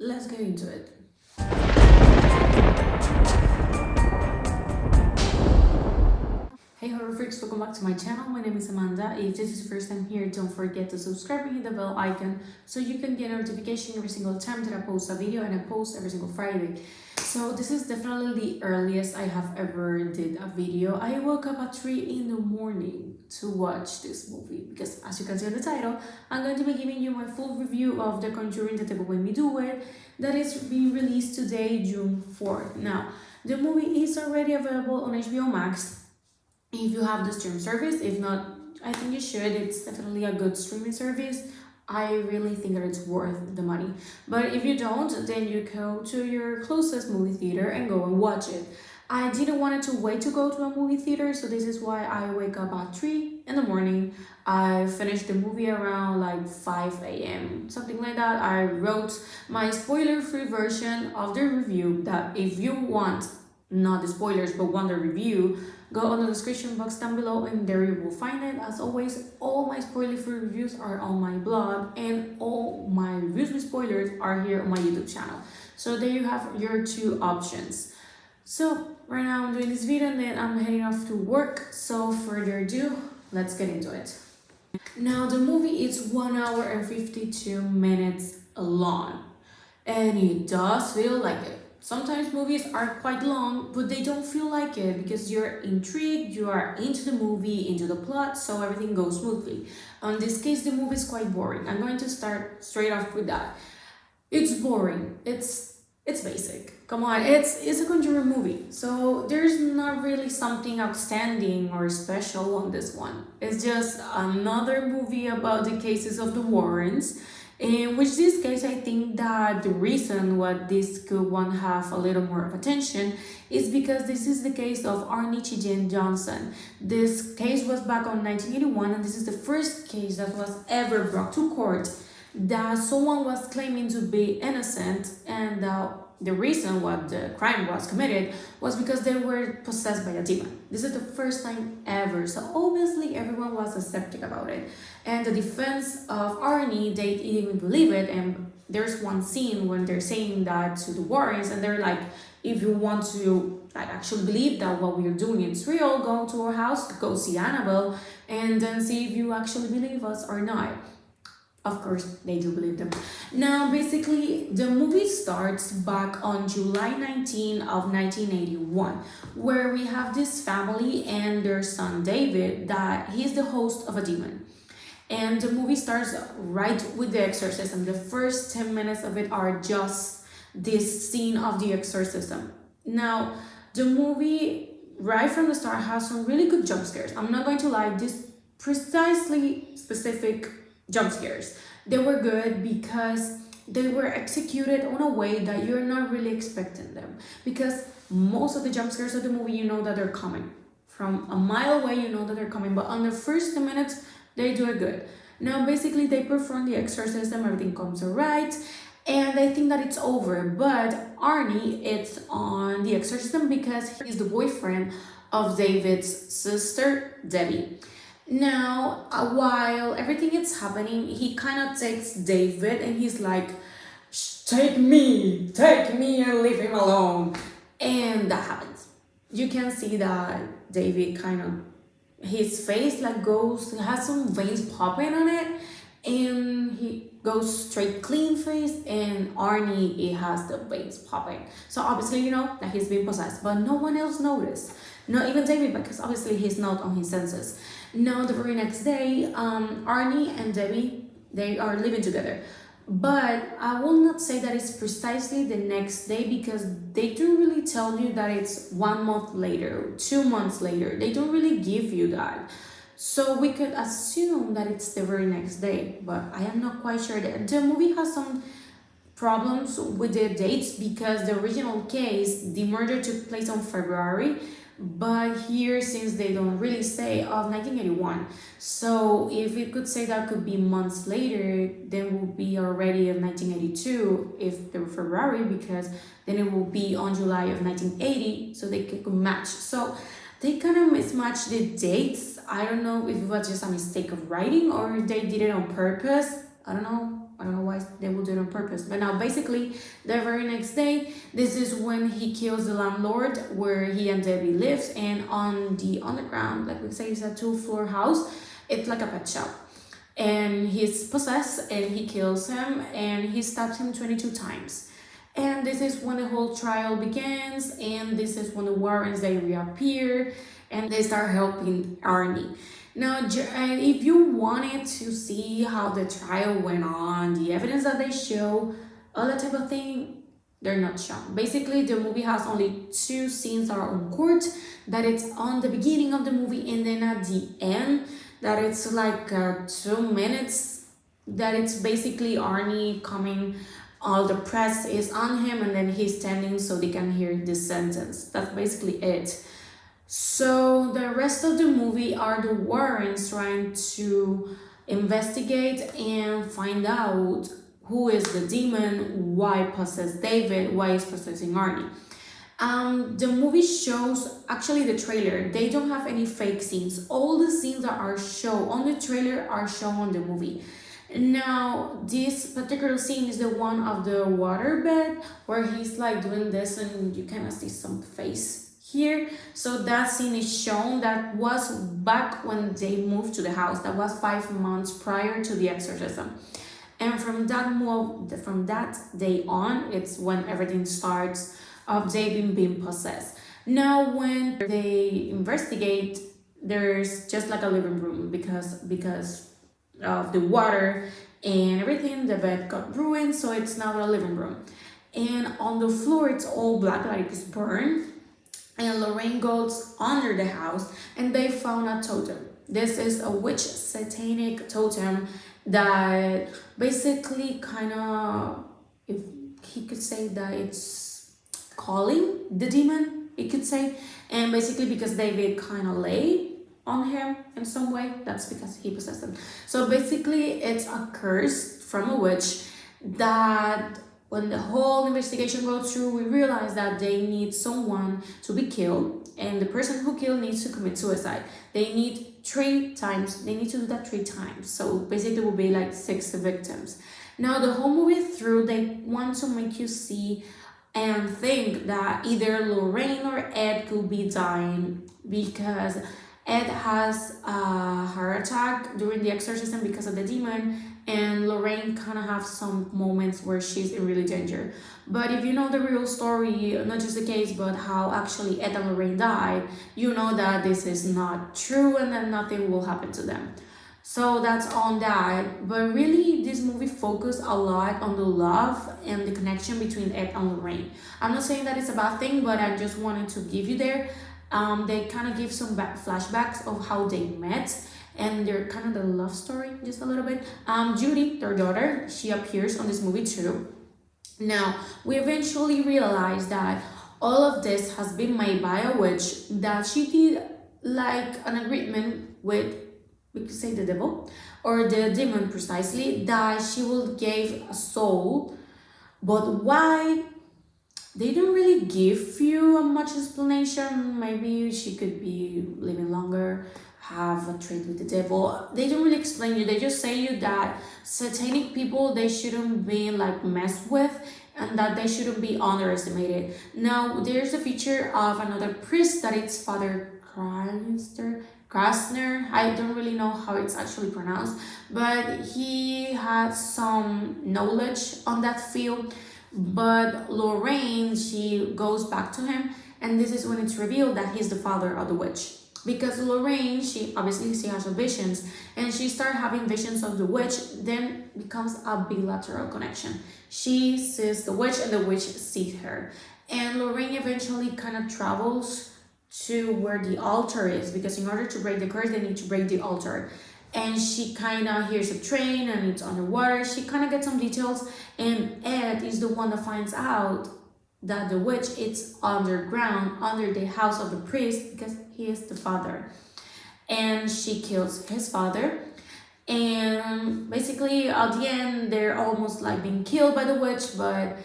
let's get into it. Hey horror freaks, welcome back to my channel. My name is Amanda. If this is your first time here, don't forget to subscribe and hit the bell icon so you can get a notification every single time that I post a video, and I post every single Friday. So this is definitely the earliest I have ever did a video. I woke up at 3 in the morning to watch this movie because, as you can see on the title, I'm going to be giving you my full review of The Conjuring, The Devil Made Me Do It, that is being released today, June 4th. Now, the movie is already available on HBO Max if you have the stream service. If not, I think you should. It's definitely a good streaming service. I really think that it's worth the money. But if you don't, then you go to your closest movie theater and go and watch it. I didn't want to wait to go to a movie theater, so this is why I wake up at 3 in the morning. I finished the movie around like 5 a.m., something like that. I wrote my spoiler-free version of the review that if you want, not the spoilers, but want the review, go on the description box down below and there you will find it. As always, all my spoiler-free reviews are on my blog, and all my reviews with spoilers are here on my YouTube channel. So there you have your two options. So right now I'm doing this video and then I'm heading off to work. So further ado, let's get into it. Now the movie is 1 hour and 52 minutes long, and it does feel like it. Sometimes movies are quite long, but they don't feel like it because you're intrigued, you are into the movie, into the plot, so everything goes smoothly. In this case, the movie is quite boring. I'm going to start straight off with that. It's boring. It's basic. Come on, it's a Conjuring movie, so there's not really something outstanding or special on this one. It's just another movie about the cases of the Warrens. In which this case, I think that the reason why this could want to have a little more of attention is because this is the case of Arne Cheyenne Johnson. This case was back on 1981, and this is the first case that was ever brought to court that someone was claiming to be innocent, and the reason why the crime was committed was because they were possessed by a demon. This is the first time ever, so obviously everyone was skeptic about it. And the defense of Arne, they didn't even believe it, and there's one scene when they're saying that to the Warrens, and they're like, if you want to actually believe that what we're doing is real, go to our house, go see Annabelle, and then see if you actually believe us or not. Of course, they do believe them. Now, basically, the movie starts back on July 19 of 1981, where we have this family and their son David, that he's the host of a demon. And the movie starts right with the exorcism. The first 10 minutes of it are just this scene of the exorcism. Now, the movie, right from the start, has some really good jump scares. I'm not going to lie, this precisely specific jump scares, they were good because they were executed on a way that you're not really expecting them, because most of the jump scares of the movie, you know that they're coming from a mile away, you know that they're coming, but on the first 10 minutes they do it good. Now basically they perform the exorcism, everything comes alright, and I think that it's over. But Arne, it's on the exorcism because he's the boyfriend of David's sister Debbie. Now, while everything is happening, he kind of takes David and he's like, take me and leave him alone. And that happens. You can see that David kind of, his face like has some veins popping on it, and he goes straight clean face, and Arne, it has the veins popping. So obviously, you know that he's been possessed, but no one else noticed. Not even David, because obviously he's not on his senses. Now, the very next day, Arne and Debbie, they are living together. But I will not say that it's precisely the next day, because they don't really tell you that it's 1 month later, 2 months later. They don't really give you that. So we could assume that it's the very next day, but I am not quite sure. The movie has some problems with the dates because the original case, the murder took place on February, but here, since they don't really say, of 1981, so if it could say that could be months later, then will be already of 1982 if they were February, because then it will be on July of 1980, so they could match. So they kind of mismatched the dates. I don't know if it was just a mistake of writing or if they did it on purpose. I don't know. I don't know why they will do it on purpose. But now basically the very next day, this is when he kills the landlord where he and Debbie lives, and on the underground, like we say, it's a 2-floor house. It's like a pet shop. And he's possessed and he kills him and he stabs him 22 times. And this is when the whole trial begins, and this is when the Warrens, they reappear and they start helping Arne. Now, if you wanted to see how the trial went on, the evidence that they show, all that type of thing, they're not shown. Basically, the movie has only 2 scenes that are on court, that it's on the beginning of the movie and then at the end, that it's like 2 minutes, that it's basically Arne coming, all the press is on him, and then he's standing so they can hear the sentence. That's basically it. So the rest of the movie are the Warrens trying to investigate and find out who is the demon, why possessed David, why is possessing Arne. The movie shows, actually the trailer, they don't have any fake scenes. All the scenes that are shown on the trailer are shown on the movie. Now, this particular scene is the one of the waterbed where he's like doing this and you kind of see some face here. So that scene is shown. That was back when they moved to the house. That was 5 months prior to the exorcism. And from that day on, it's when everything starts of David being possessed. Now, when they investigate, there's just like a living room because of the water and everything. The bed got ruined, so it's now a living room. And on the floor, it's all black, like it's burned. And Lorraine goes under the house and they found a totem. This is a witch satanic totem that basically kind of, if he could say that it's calling the demon, he could say. And basically because David kind of lay on him in some way, that's because he possessed him. So basically it's a curse from a witch that when the whole investigation goes through, we realize that they need someone to be killed, and the person who killed needs to commit suicide. They need 3 times, they need to do that 3 times. So basically it will be like 6 victims. Now the whole movie through, they want to make you see and think that either Lorraine or Ed could be dying, because Ed has a heart attack during the exorcism because of the demon, and Lorraine kind of have some moments where she's in really danger. But if you know the real story, not just the case, but how actually Ed and Lorraine died, you know that this is not true and that nothing will happen to them. So that's on that. But really, this movie focused a lot on the love and the connection between Ed and Lorraine. I'm not saying that it's a bad thing, but I just wanted to give you there. They kind of give some flashbacks of how they met and they're kind of the love story just a little bit. Judy, their daughter, she appears on this movie too. Now, we eventually realize that all of this has been made by a witch, that she did like an agreement with, we could say, the devil or the demon precisely, that she will give a soul. But why? They don't really give you a much explanation. Maybe she could be living longer, have a trade with the devil. They don't really explain you. They just say you that satanic people, they shouldn't be like messed with and that they shouldn't be underestimated. Now, there's a feature of another priest that it's Father Krasner. I don't really know how it's actually pronounced, but he has some knowledge on that field. But Lorraine, she goes back to him, and this is when it's revealed that he's the father of the witch. Because Lorraine, she has visions, and she starts having visions of the witch, then becomes a bilateral connection. She sees the witch and the witch sees her. And Lorraine eventually kind of travels to where the altar is, because in order to break the curse, they need to break the altar. And she kind of hears a train and it's underwater. She kind of gets some details, and Ed is the one that finds out that the witch is underground, under the house of the priest, because he is the father. And she kills his father. And basically at the end, they're almost like being killed by the witch, but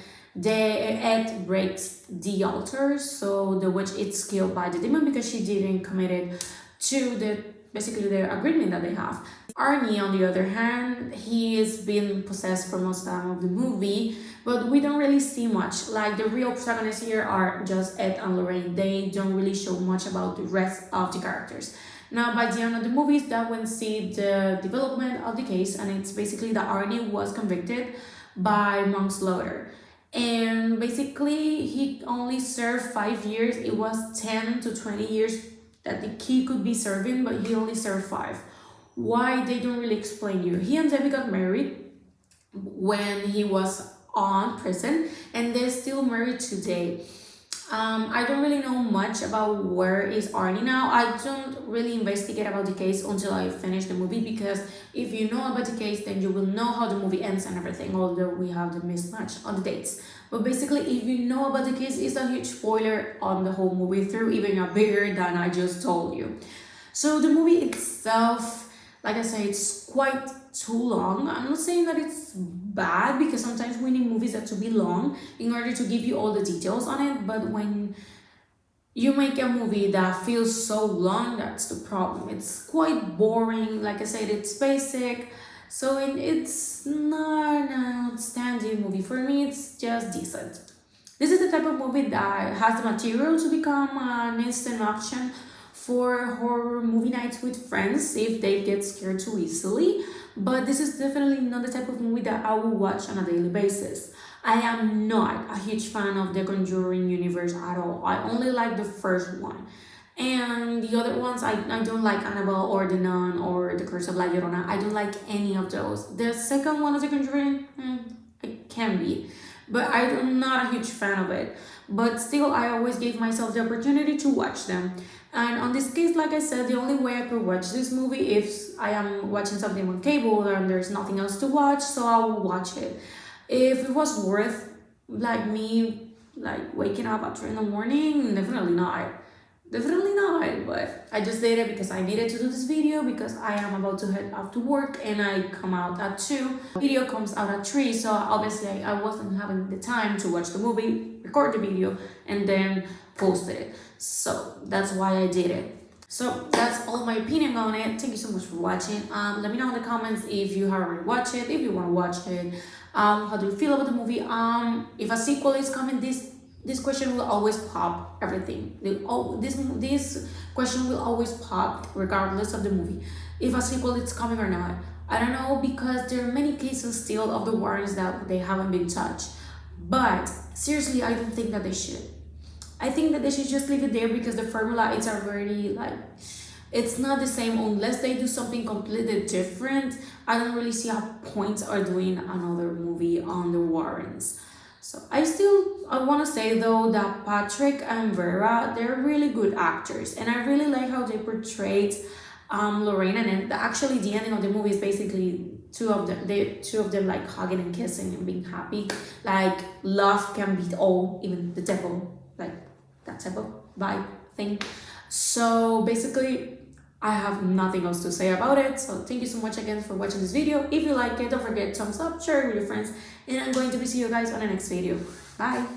Ed breaks the altar, so the witch is killed by the demon because she didn't commit it to the basically the agreement that they have. Arnie, on the other hand, he is being possessed for most time of the movie, but we don't really see much. Like, the real protagonists here are just Ed and Lorraine. They don't really show much about the rest of the characters. Now, by the end of the movies, that we see the development of the case, and it's basically that Arnie was convicted by manslaughter. And basically, he only served 5 years. It was 10 to 20 years that the key could be serving, but he only served 5. Why, they don't really explain you. He and Debbie got married when he was on prison, and they're still married today. I don't really know much about where is Arnie now. I don't really investigate about the case until I finish the movie, because if you know about the case, then you will know how the movie ends and everything, although we have the mismatch on the dates. But basically, if you know about the case, it's a huge spoiler on the whole movie through, even a bigger than I just told you. So the movie itself, like I say, it's quite too long. I'm not saying that it's bad, because sometimes we need movies that to be long in order to give you all the details on it. But when you make a movie that feels so long, that's the problem. It's quite boring. Like I said, it's basic. So it's not an outstanding movie. For me, it's just decent. This is the type of movie that has the material to become an instant option for horror movie nights with friends if they get scared too easily. But this is definitely not the type of movie that I will watch on a daily basis. I am not a huge fan of the Conjuring Universe at all. I only like the first one. And the other ones, I don't like Annabelle or The Nun or The Curse of La Llorona. I don't like any of those. The second one of The Conjuring, it can be. But I'm not a huge fan of it. But still, I always gave myself the opportunity to watch them. And on this case, like I said, the only way I could watch this movie if I am watching something on cable and there's nothing else to watch, so I will watch it. If it was worth, like, me, like, waking up at 3 in the morning, definitely not. Definitely not, but I just did it because I needed to do this video, because I am about to head off to work and I come out at 2. The video comes out at 3, so obviously I wasn't having the time to watch the movie, record the video, and then post it. So that's why I did it. So that's all my opinion on it. Thank you so much for watching. Let me know in the comments if you have already watched it, if you want to watch it. How do you feel about the movie? If a sequel is coming, this question will always pop everything. This question will always pop regardless of the movie. If a sequel is coming or not. I don't know, because there are many cases still of the Warrens that they haven't been touched. But seriously, I don't think that they should. I think that they should just leave it there, because the formula is already, like, it's not the same unless they do something completely different. I don't really see a point of doing another movie on the Warrens. So I want to say though that Patrick and Vera, they're really good actors, and I really like how they portrayed Lorraine. And actually the ending of the movie is basically two of them like hugging and kissing and being happy. Like, love can beat all, even the devil, like that type of vibe thing. So basically, I have nothing else to say about it. So thank you so much again for watching this video. If you like it, don't forget thumbs up, share it with your friends, and I'm going to see you guys on the next video. Bye.